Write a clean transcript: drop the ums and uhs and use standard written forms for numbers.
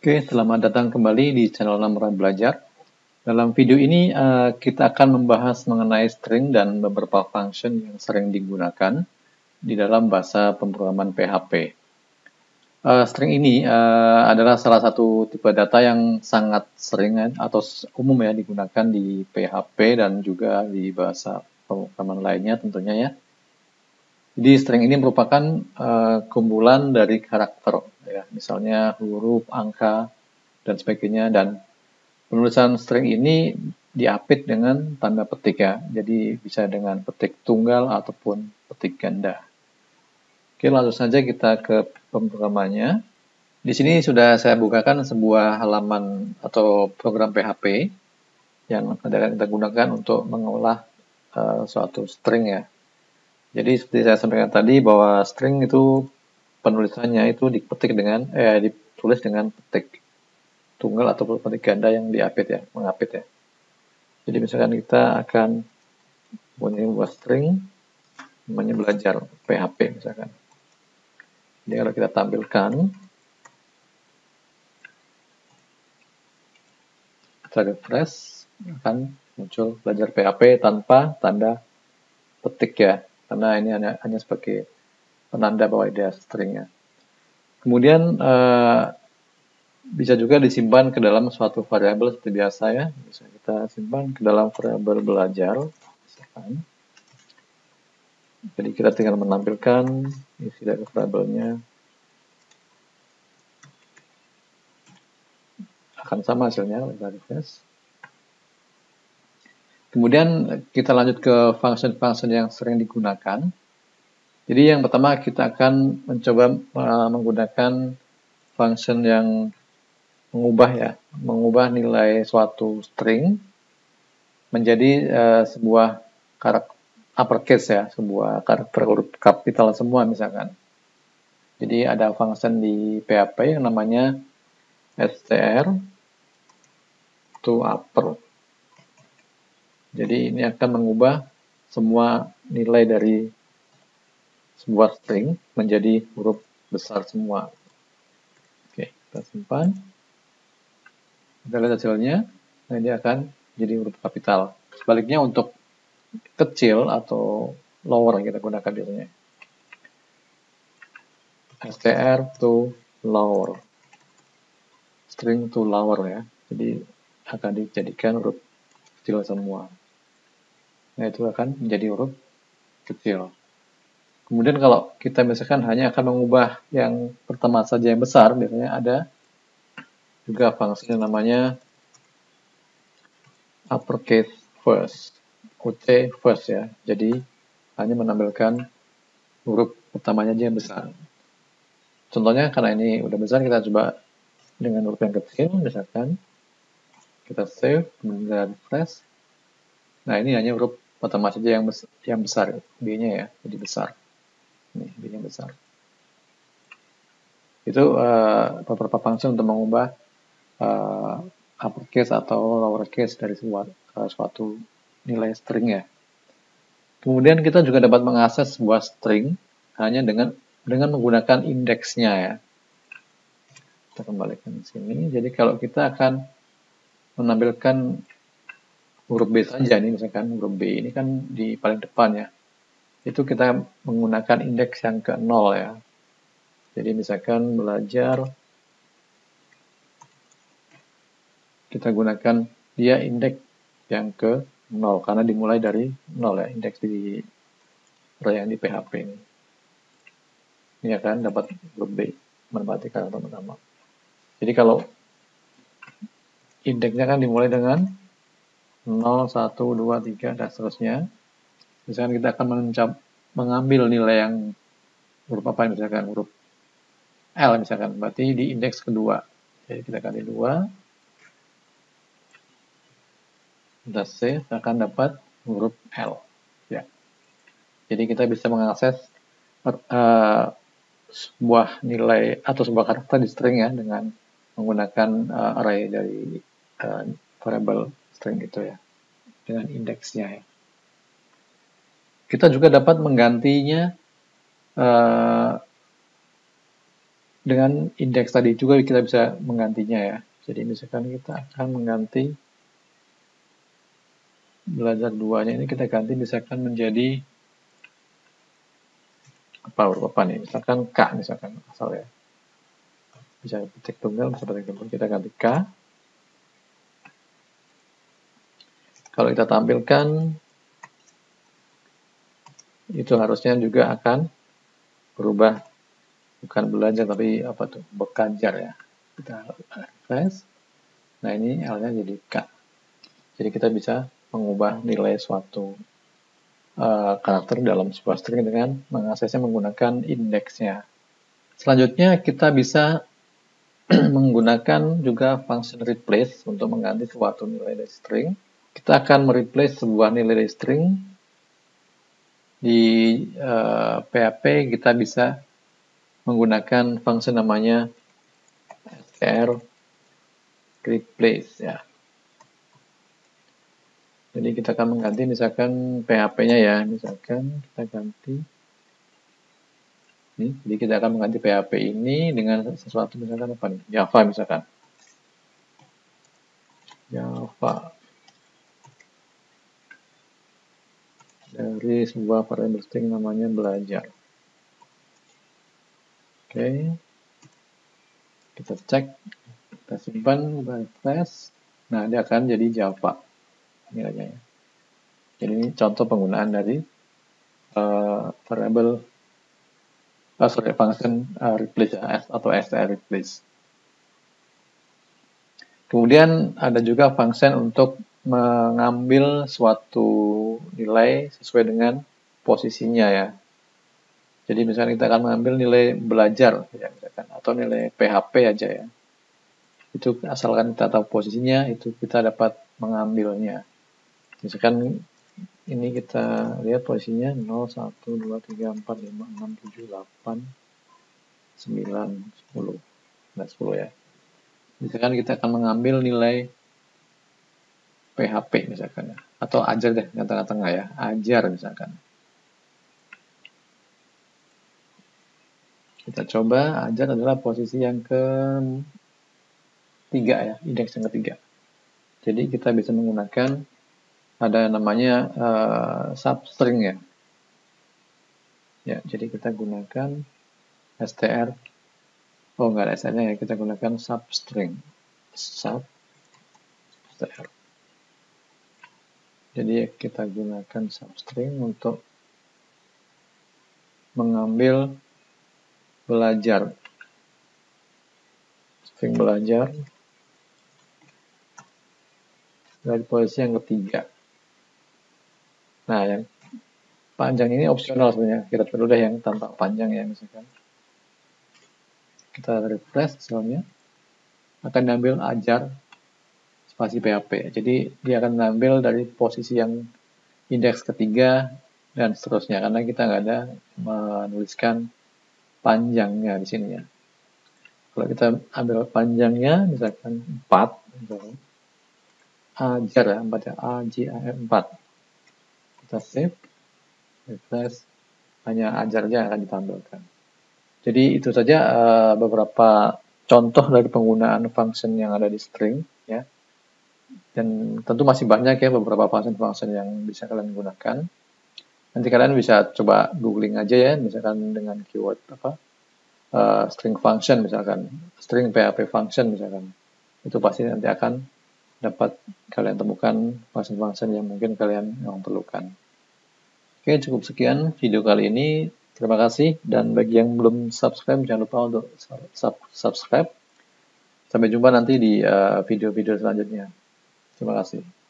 Oke, selamat datang kembali di channel Namuran Belajar. Dalam video ini kita akan membahas mengenai string dan beberapa function yang sering digunakan di dalam bahasa pemrograman PHP. String ini adalah salah satu tipe data yang sangat sering atau umum ya digunakan di PHP dan juga di bahasa pemrograman lainnya tentunya ya. Jadi string ini merupakan kumpulan dari karakter, ya, misalnya huruf, angka, dan sebagainya. Dan penulisan string ini diapit dengan tanda petik ya, jadi bisa dengan petik tunggal ataupun petik ganda. Oke, langsung saja kita ke pemrogramannya. Di sini sudah saya bukakan sebuah halaman atau program PHP yang akan kita gunakan untuk mengolah suatu string ya. Jadi seperti saya sampaikan tadi bahwa string itu penulisannya itu ditulis dengan petik tunggal atau petik ganda yang diapit ya, mengapit ya. Jadi misalkan kita akan punya sebuah string namanya belajar PHP misalkan. Jadi kalau kita tampilkan, kita refresh, akan muncul belajar PHP tanpa tanda petik ya, karena ini hanya sebagai penanda bahwa dia stringnya. Kemudian bisa juga disimpan ke dalam suatu variabel seperti biasa ya. Bisa kita simpan ke dalam variabel belajar misalkan. Jadi kita tinggal menampilkan isi dari variabelnya. Akan sama hasilnya, kita refresh. Kemudian kita lanjut ke function-function yang sering digunakan. Jadi yang pertama kita akan mencoba menggunakan function yang mengubah nilai suatu string menjadi sebuah karakter uppercase ya, sebuah karakter huruf kapital semua misalkan. Jadi ada function di PHP yang namanya str to upper. Jadi ini akan mengubah semua nilai dari sebuah string menjadi huruf besar semua. Oke, kita simpan. Kita lihat hasilnya. Nah, ini akan jadi huruf kapital. Sebaliknya untuk kecil atau lower kita gunakan biasanya. str to lower. String to lower ya. Jadi akan dijadikan huruf kecil semua. Nah, itu akan menjadi huruf kecil. Kemudian kalau kita misalkan hanya akan mengubah yang pertama saja yang besar, biasanya ada juga fungsi yang namanya uppercase first, UT first ya. Jadi hanya menampilkan huruf pertamanya aja yang besar. Contohnya karena ini udah besar, kita coba dengan huruf yang kecil, misalkan kita save, kemudian kita refresh. Nah, ini hanya huruf pertama saja yang besar, B-nya ya, jadi besar. Ini B-nya besar. Itu beberapa fungsi untuk mengubah uppercase atau lowercase dari suatu nilai string ya. Kemudian kita juga dapat mengakses sebuah string hanya dengan menggunakan indeksnya ya. Kita kembalikan ke sini. Jadi kalau kita akan menampilkan huruf B saja nih, misalkan huruf B ini kan di paling depan ya. Itu kita menggunakan indeks yang ke 0 ya. Jadi misalkan belajar, kita gunakan dia indeks yang ke 0 karena dimulai dari 0 ya, indeks di yang di PHP ini. Ini akan dapat huruf B menempati karakter pertama. Jadi kalau indeksnya kan dimulai dengan 0, 1, 2, 3 dan seterusnya. Misalkan kita akan mengambil nilai yang huruf apa misalkan huruf L misalkan, berarti di indeks kedua. Jadi kita kali 2. Kita save, akan dapat huruf L. Ya. Jadi kita bisa mengakses sebuah nilai atau sebuah karakter di string ya dengan menggunakan array dari variable string itu ya, dengan indeksnya ya. Kita juga dapat menggantinya dengan indeks tadi juga kita bisa menggantinya ya. Jadi misalkan kita akan mengganti belajar 2-nya ini, kita ganti misalkan menjadi apa nih, misalkan K misalkan asal ya. Bisa petik tunggal, bisa petik tunggal, kita ganti K. Kalau kita tampilkan, itu harusnya juga akan berubah, bukan belajar tapi apa tuh, bekajar ya. Kita refresh. Nah ini L-nya jadi K. Jadi kita bisa mengubah nilai suatu karakter dalam sebuah string dengan mengaksesnya menggunakan indeksnya. Selanjutnya kita bisa menggunakan juga function replace untuk mengganti suatu nilai dari string. Kita akan mereplace sebuah nilai dari string. Di PHP kita bisa menggunakan function namanya str replace ya. Jadi kita akan mengganti misalkan PHP-nya ya, misalkan kita ganti ini. Jadi kita akan mengganti PHP ini dengan sesuatu misalkan apa nih? Java misalkan. Java dari sebuah variable string namanya belajar. Oke. Kita cek, kita simpan, kita refresh. Nah, dia akan jadi Java nilainya ya. Jadi ini contoh penggunaan dari variable function replace atau str replace. Kemudian ada juga function untuk mengambil suatu nilai sesuai dengan posisinya ya. Jadi misalnya kita akan mengambil nilai belajar ya, misalkan, atau nilai PHP aja ya. Itu asalkan kita tahu posisinya, itu kita dapat mengambilnya. Misalkan ini kita lihat posisinya 0, 1, 2, 3, 4, 5, 6, 7, 8, 9, 10. Nah, 10 ya. Misalkan kita akan mengambil nilai PHP misalkan ya. Atau ajar deh, yang tengah-tengah ya. Ajar misalkan. Kita coba, ajar adalah posisi yang ketiga ya, indeks yang ketiga. Jadi kita bisa menggunakan ada namanya substring ya. Ya, jadi kita gunakan str. Oh, enggak ada str-nya ya, kita gunakan substring. Substr. Jadi kita gunakan substring untuk mengambil belajar. String belajar dari posisi yang ketiga. Nah, yang panjang ini opsional sebenarnya. Kita perlu deh yang tanpa panjang ya, misalkan. Kita refresh misalnya. Akan diambil ajar spasi PHP. Jadi dia akan diambil dari posisi yang indeks ketiga dan seterusnya. Karena kita nggak ada menuliskan panjangnya di sini ya. Kalau kita ambil panjangnya, misalkan 4, misalkan, ajar ya, 4 ya, AJAR 4. Kita save, refresh, hanya ajarnya akan ditampilkan. Jadi itu saja beberapa contoh dari penggunaan function yang ada di string ya. Dan tentu masih banyak ya beberapa function-function yang bisa kalian gunakan. Nanti kalian bisa coba googling aja ya, misalkan dengan keyword apa string function misalkan, string PHP function misalkan. Itu pasti nanti akan dapat kalian temukan function-function yang mungkin kalian perlukan. Oke, cukup sekian video kali ini. Terima kasih, dan bagi yang belum subscribe, jangan lupa untuk subscribe. Sampai jumpa nanti di video-video selanjutnya. Terima kasih.